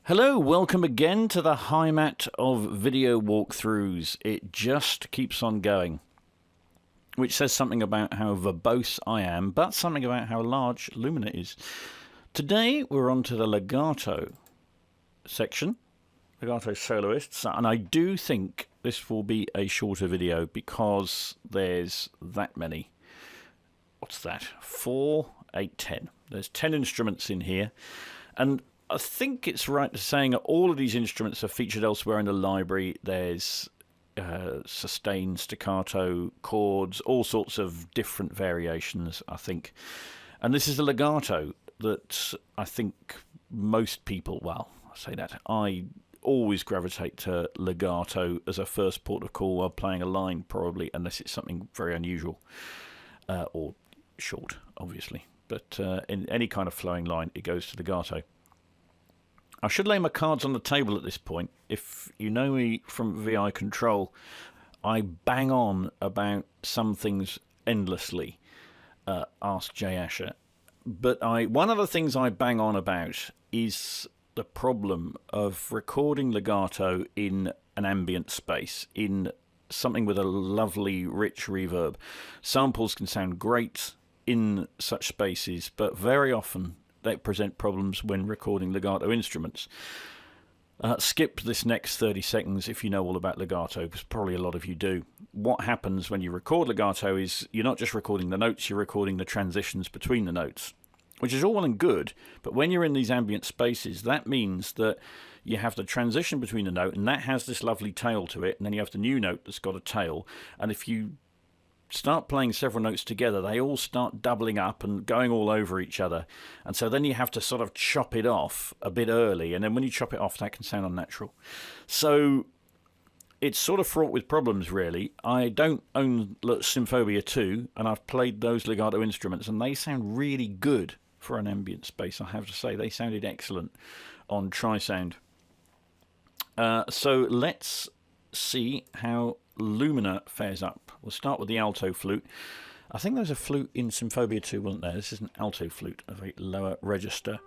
Hello, welcome again to the high mat of video walkthroughs. It just keeps on going, which says something about how verbose I am, but something about how large Lumina is. Today we're on to the legato section, legato soloists, and I do think this will be a shorter video because there's that many. What's that? 4, 8, 10. There's 10 instruments in here, and I think it's right to saying that all of these instruments are featured elsewhere in the library. There's sustained, staccato, chords, all sorts of different variations, I think. And this is the legato that I think most people, well, I say that, I always gravitate to legato as a first port of call while playing a line, probably, unless it's something very unusual or short, obviously. But in any kind of flowing line, it goes to legato. I should lay my cards on the table at this point. If you know me from VI Control, I bang on about some things endlessly. Ask Jay Asher. But one of the things I bang on about is the problem of recording legato in an ambient space, in something with a lovely, rich reverb. Samples can sound great in such spaces, but very often they present problems when recording legato instruments. Skip this next 30 seconds if you know all about legato, because probably a lot of you do. What happens when you record legato is you're not just recording the notes, you're recording the transitions between the notes, which is all well and good, but when you're in these ambient spaces, that means that you have the transition between the note, and that has this lovely tail to it, and then you have the new note that's got a tail, and if you start playing several notes together, they all start doubling up and going all over each other. And so then you have to sort of chop it off a bit early. And then when you chop it off, that can sound unnatural. So it's sort of fraught with problems, really. I don't own Symphobia 2, and I've played those legato instruments, and they sound really good for an ambient space, I have to say. They sounded excellent on Tri-Sound. So let's see how Lumina fares up. We'll start with the alto flute. I think there's a flute in Symphobia 2, wasn't there? This is an alto flute, a very lower register.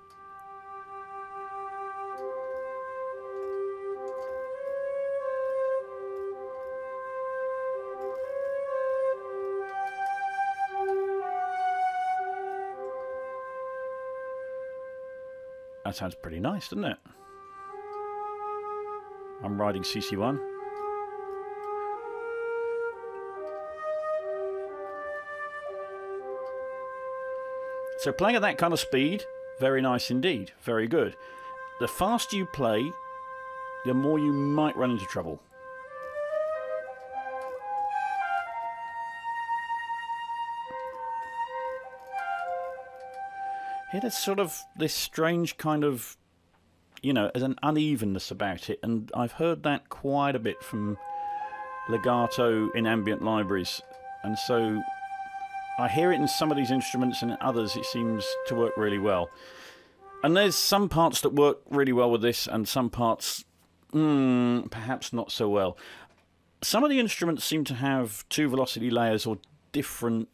That sounds pretty nice, doesn't it? I'm riding CC1. So playing at that kind of speed, very nice indeed, very good. The faster you play, the more you might run into trouble. Here there's sort of this strange kind of, you know, there's an unevenness about it, and I've heard that quite a bit from legato in ambient libraries, and so I hear it in some of these instruments, and in others it seems to work really well. And there's some parts that work really well with this, and some parts, perhaps not so well. Some of the instruments seem to have 2 velocity layers, or different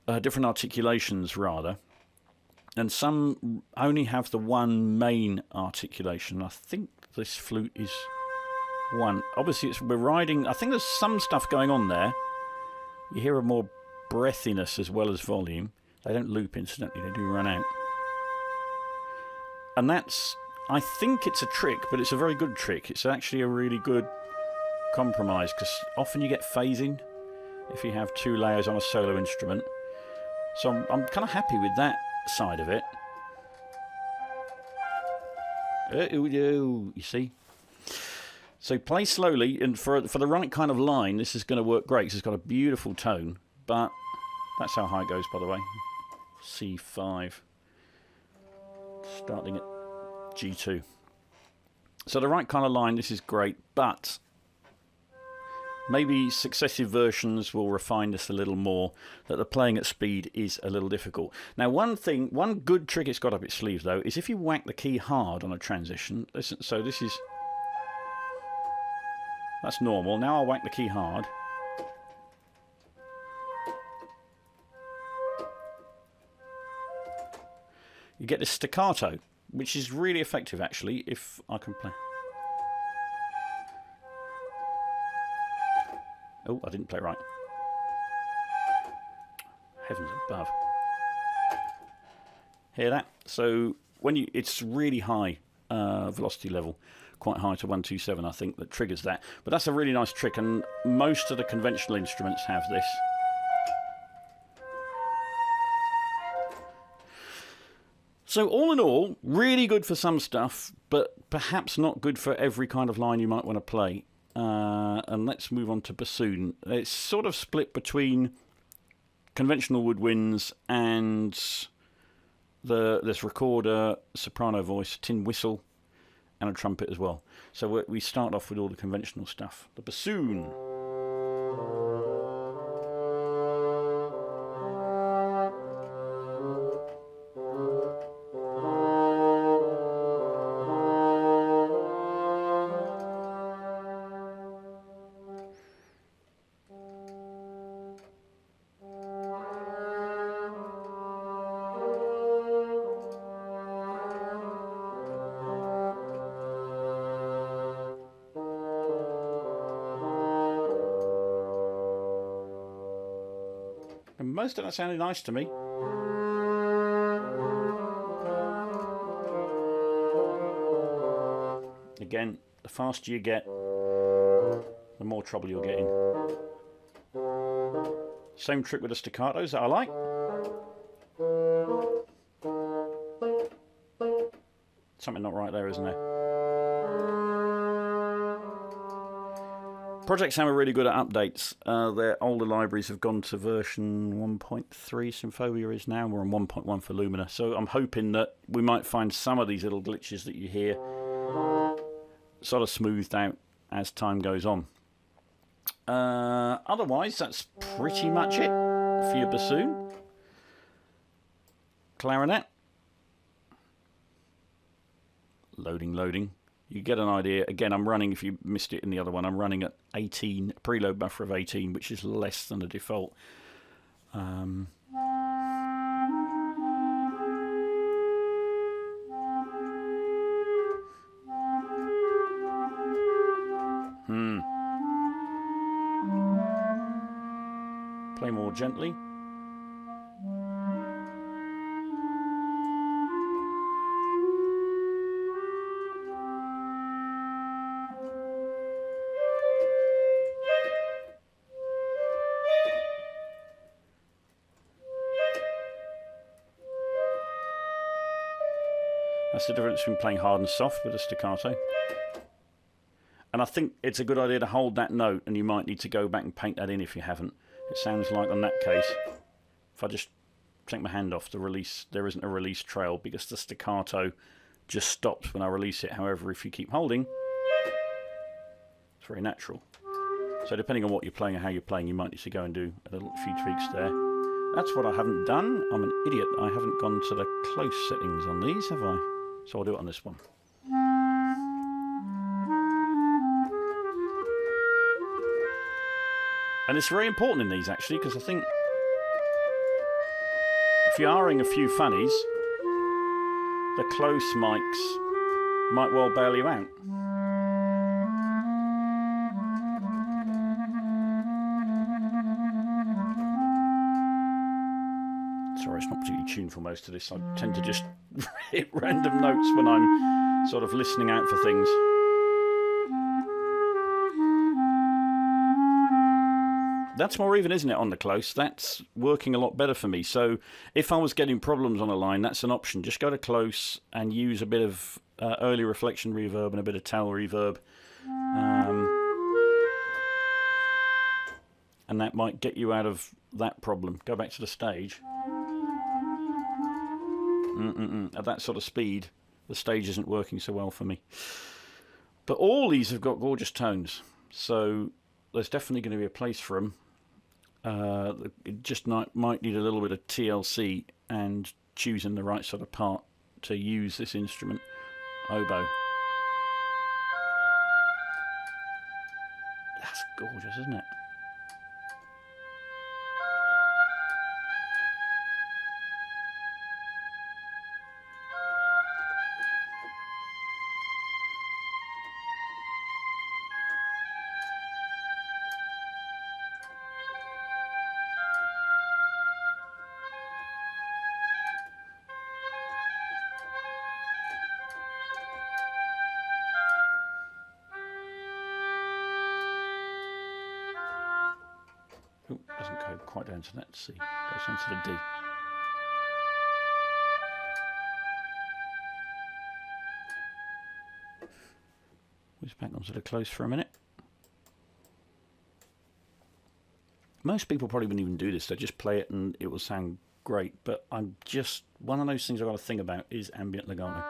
articulations, rather. And some only have the one main articulation. I think this flute is one. Obviously, we're riding. I think there's some stuff going on there. You hear a more breathiness as well as volume. They don't loop instantly, they do run out. And that's, I think it's a trick, but it's a very good trick. It's actually a really good compromise, because often you get phasing if you have 2 layers on a solo instrument. So I'm kind of happy with that side of it. You see? So play slowly, and for the right kind of line, this is going to work great, because it's got a beautiful tone, but that's how high it goes, by the way. C5. Starting at G2. So the right kind of line, this is great, but maybe successive versions will refine this a little more, that the playing at speed is a little difficult. Now, one good trick it's got up its sleeve, though, is if you whack the key hard on a transition. Listen, so this is... That's normal. Now I'll whack the key hard. You get this staccato. which is really effective actually if I can play. Oh, I didn't play right. Heavens above. Hear that? So when you, it's really high velocity level, quite high to 127, I think, that triggers that. But that's a really nice trick, and most of the conventional instruments have this. So all in all, really good for some stuff, but perhaps not good for every kind of line you might want to play. And let's move on to bassoon. It's sort of split between conventional woodwinds and this recorder, soprano voice, tin whistle, and a trumpet as well. So we start off with all the conventional stuff. The bassoon. And most of that sounded nice to me. Again, the faster you get, the more trouble you'll get in. Same trick with the staccatos that I like. Something not right there, isn't there? Project Sam are really good at updates. Their older libraries have gone to version 1.3. Symphobia is now. We're on 1.1 for Lumina. So I'm hoping that we might find some of these little glitches that you hear sort of smoothed out as time goes on. Otherwise, that's pretty much it for your bassoon. Clarinet. Loading, loading. You get an idea. Again, I'm running, if you missed it in the other one, I'm running at 18, preload buffer of 18, which is less than the default. Play more gently. That's the difference between playing hard and soft with a staccato. And I think it's a good idea to hold that note, and you might need to go back and paint that in if you haven't. It sounds like, on that case, if I just take my hand off the release, there isn't a release trail because the staccato just stops when I release it. However, if you keep holding, it's very natural. So depending on what you're playing and how you're playing, you might need to go and do a little few tweaks there. That's what I haven't done. I'm an idiot. I haven't gone to the close settings on these, have I? So I'll do it on this one. And it's very important in these, actually, because I think if you're R-ing a few funnies, the close mics might well bail you out. Sorry, it's not particularly tuneful, most of this. I tend to just hit random notes when I'm sort of listening out for things. That's more even, isn't it, on the close? That's working a lot better for me. So if I was getting problems on a line, that's an option. Just go to close and use a bit of early reflection reverb and a bit of tail reverb. And that might get you out of that problem. Go back to the stage. At that sort of speed, the stage isn't working so well for me. But all these have got gorgeous tones. So there's definitely going to be a place for them. It just might need a little bit of TLC and choosing the right sort of part to use this instrument. Oboe. That's gorgeous, isn't it? quite down to that C. Goes down to the D. Whiz back onto the close for a minute. Most people probably wouldn't even do this. They just play it and it will sound great. But I'm just, one of those things I've got to think about is ambient legato.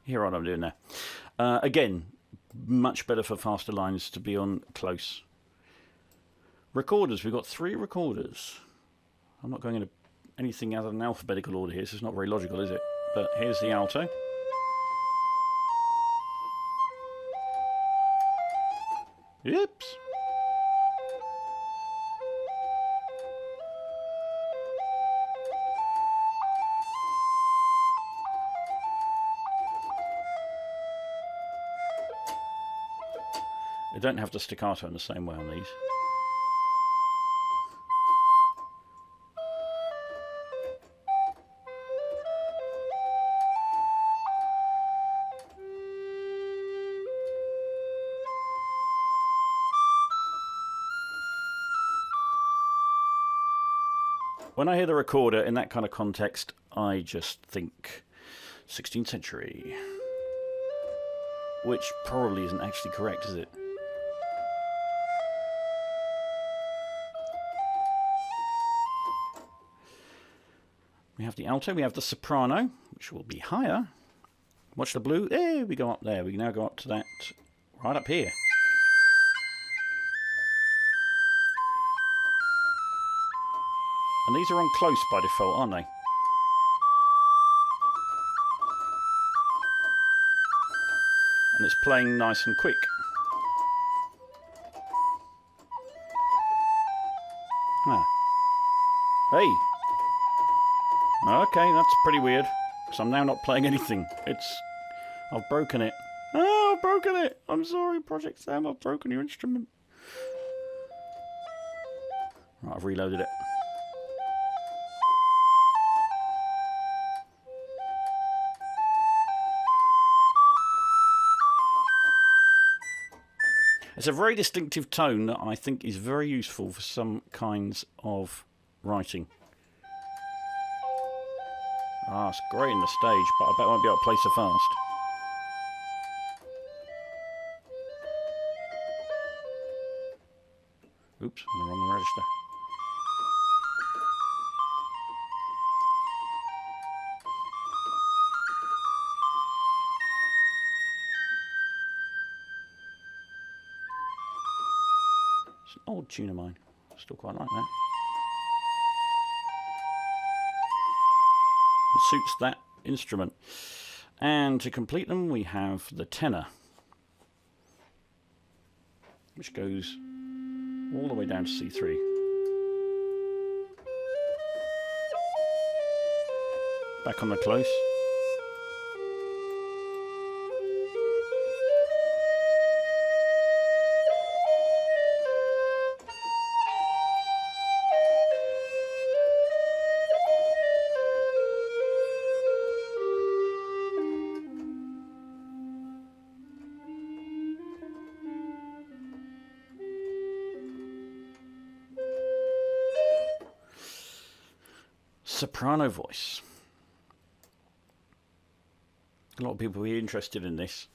Hear what I'm doing there. Again, much better for faster lines to be on close. Recorders, we've got 3 recorders. I'm not going into anything other than alphabetical order here, so it's not very logical, is it? But here's the alto. Oops. I don't have the staccato in the same way on these. When I hear the recorder in that kind of context, I just think 16th century. Which probably isn't actually correct, is it? We have the alto, we have the soprano, which will be higher. Watch the blue. Hey, we go up there. We now go up to that right up here. And these are on close by default, aren't they? And it's playing nice and quick. Ah. Hey! Okay, that's pretty weird. Because I'm now not playing anything. I've broken it. Oh, I've broken it! I'm sorry, Project Sam, I've broken your instrument. Right, I've reloaded it. It's a very distinctive tone that I think is very useful for some kinds of writing. Ah, it's great in the stage, but I bet I won't be able to play so fast. Oops, I'm in the wrong register. It's an old tune of mine. I still quite like that. It suits that instrument. And to complete them, we have the tenor, which goes all the way down to C3. Back on the close. Soprano voice. A lot of people will be interested in this.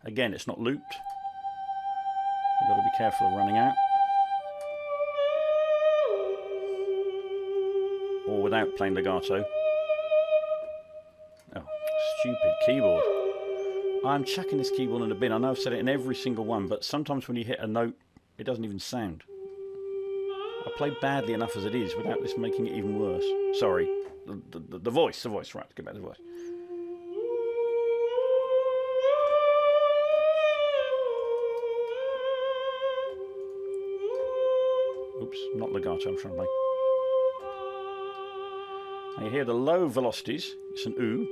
Again, it's not looped. You've got to be careful of running out. Or without playing legato. Oh, stupid keyboard. I'm chucking this keyboard in the bin. I know I've said it in every single one, but sometimes when you hit a note, it doesn't even sound. I play badly enough as it is without this making it even worse. Sorry. The voice, right, let's get back to the voice. Oops, not legato, I'm trying to play. Now you hear the low velocities, it's an oo.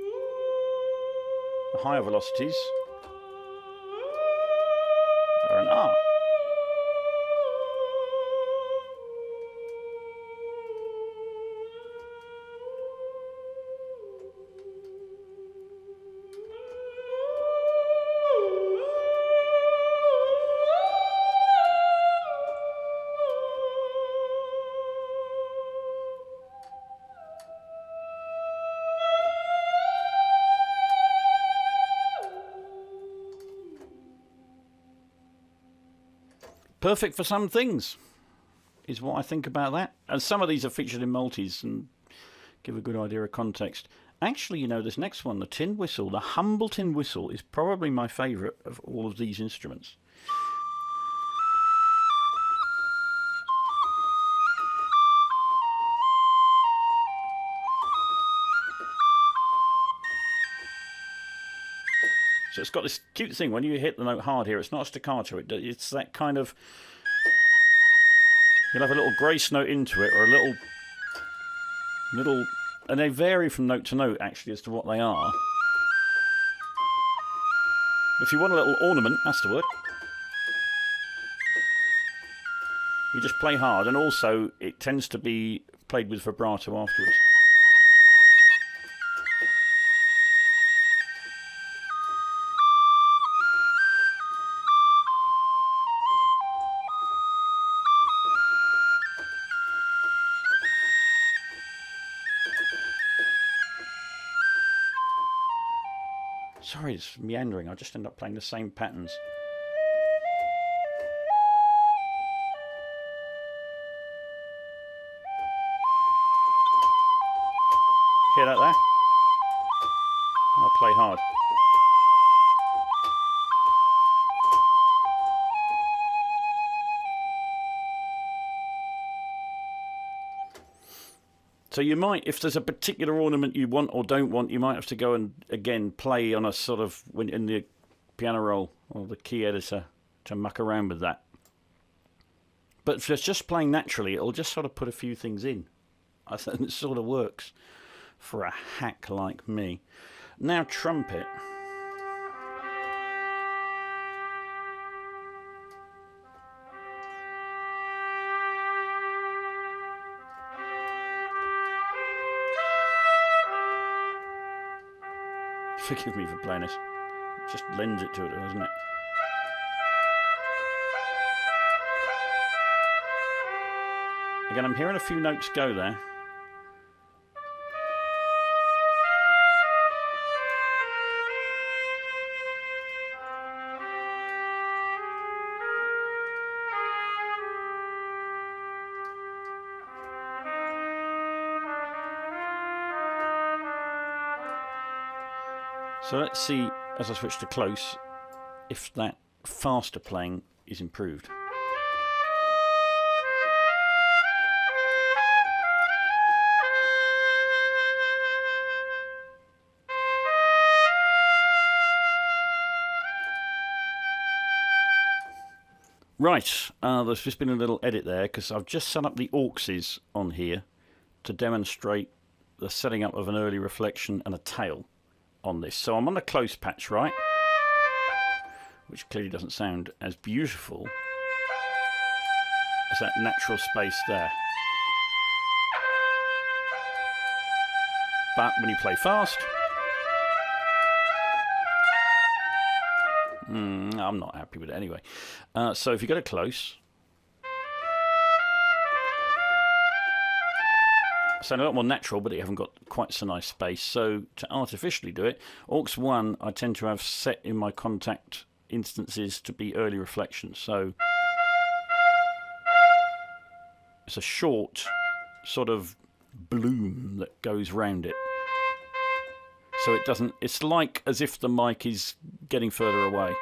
The higher velocities are an ah. Perfect for some things, is what I think about that. And some of these are featured in multis and give a good idea of context. Actually, you know, this next one, the tin whistle, the humble tin whistle, is probably my favourite of all of these instruments. So it's got this cute thing, when you hit the note hard here, it's not a staccato, it's that kind of... You'll have a little grace note into it, or a little... And they vary from note to note, actually, as to what they are. If you want a little ornament, that's the word. You just play hard, and also it tends to be played with vibrato afterwards. Sorry, it's meandering. I just end up playing the same patterns. Hear that there? I play hard. So you might, if there's a particular ornament you want or don't want, you might have to go and, again, play on a sort of, in the piano roll or the key editor to muck around with that. But if it's just playing naturally, it'll just sort of put a few things in. I think it sort of works for a hack like me. Now, trumpet. Forgive me for playing this. It just lends it to it, doesn't it? Again, I'm hearing a few notes go there. So let's see, as I switch to close, if that faster playing is improved. Right, there's just been a little edit there because I've just set up the auxes on here to demonstrate the setting up of an early reflection and a tail on this. So I'm on the close patch, right? Which clearly doesn't sound as beautiful as that natural space there. But when you play fast, I'm not happy with it anyway. So if you go to close, sound a lot more natural, but you haven't got quite so nice space. So to artificially do it, aux 1 I tend to have set in my contact instances to be early reflections. So it's a short sort of bloom that goes round it. So it doesn't, it's like as if the mic is getting further away.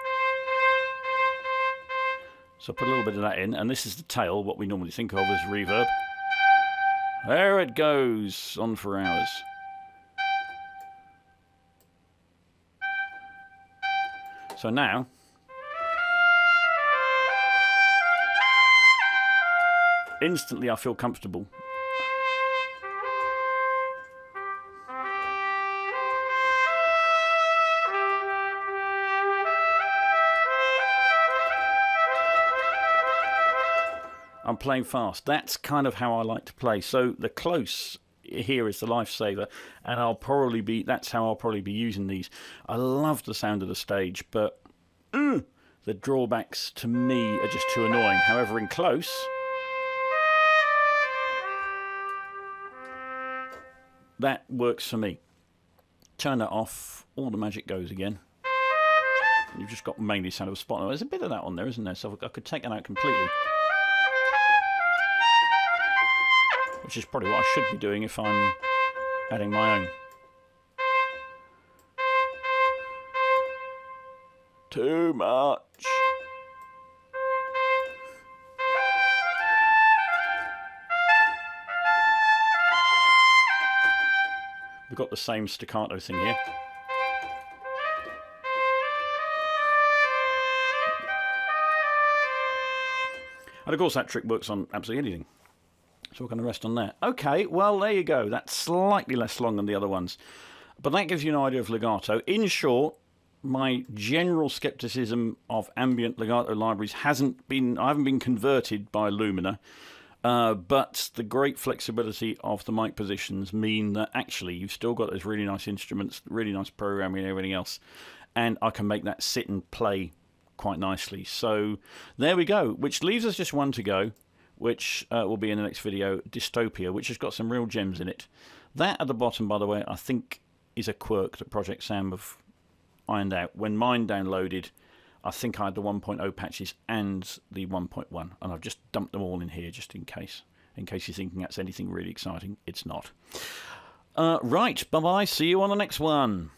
So I put a little bit of that in, and this is the tail, what we normally think of as reverb. There it goes, on for hours. So now, instantly I feel comfortable. I'm playing fast. That's kind of how I like to play. So the close here is the lifesaver, and that's how I'll probably be using these. I love the sound of the stage, but the drawbacks to me are just too annoying. However, in close, that works for me. Turn that off, all the magic goes again. You've just got mainly sound of a spot. There's a bit of that on there, isn't there? So I could take that out completely. Which is probably what I should be doing if I'm adding my own. Too much. We've got the same staccato thing here. And of course that trick works on absolutely anything. So we're going to rest on that. Okay, well, there you go. That's slightly less long than the other ones. But that gives you an idea of legato. In short, my general skepticism of ambient legato libraries I haven't been converted by Lumina. But the great flexibility of the mic positions mean that actually you've still got those really nice instruments, really nice programming and everything else. And I can make that sit and play quite nicely. So there we go, which leaves us just one to go, which will be in the next video, Dystopia, which has got some real gems in it. That at the bottom, by the way, I think is a quirk that Project Sam have ironed out. When mine downloaded, I think I had the 1.0 patches and the 1.1, and I've just dumped them all in here just in case you're thinking that's anything really exciting. It's not. Right, bye-bye, see you on the next one.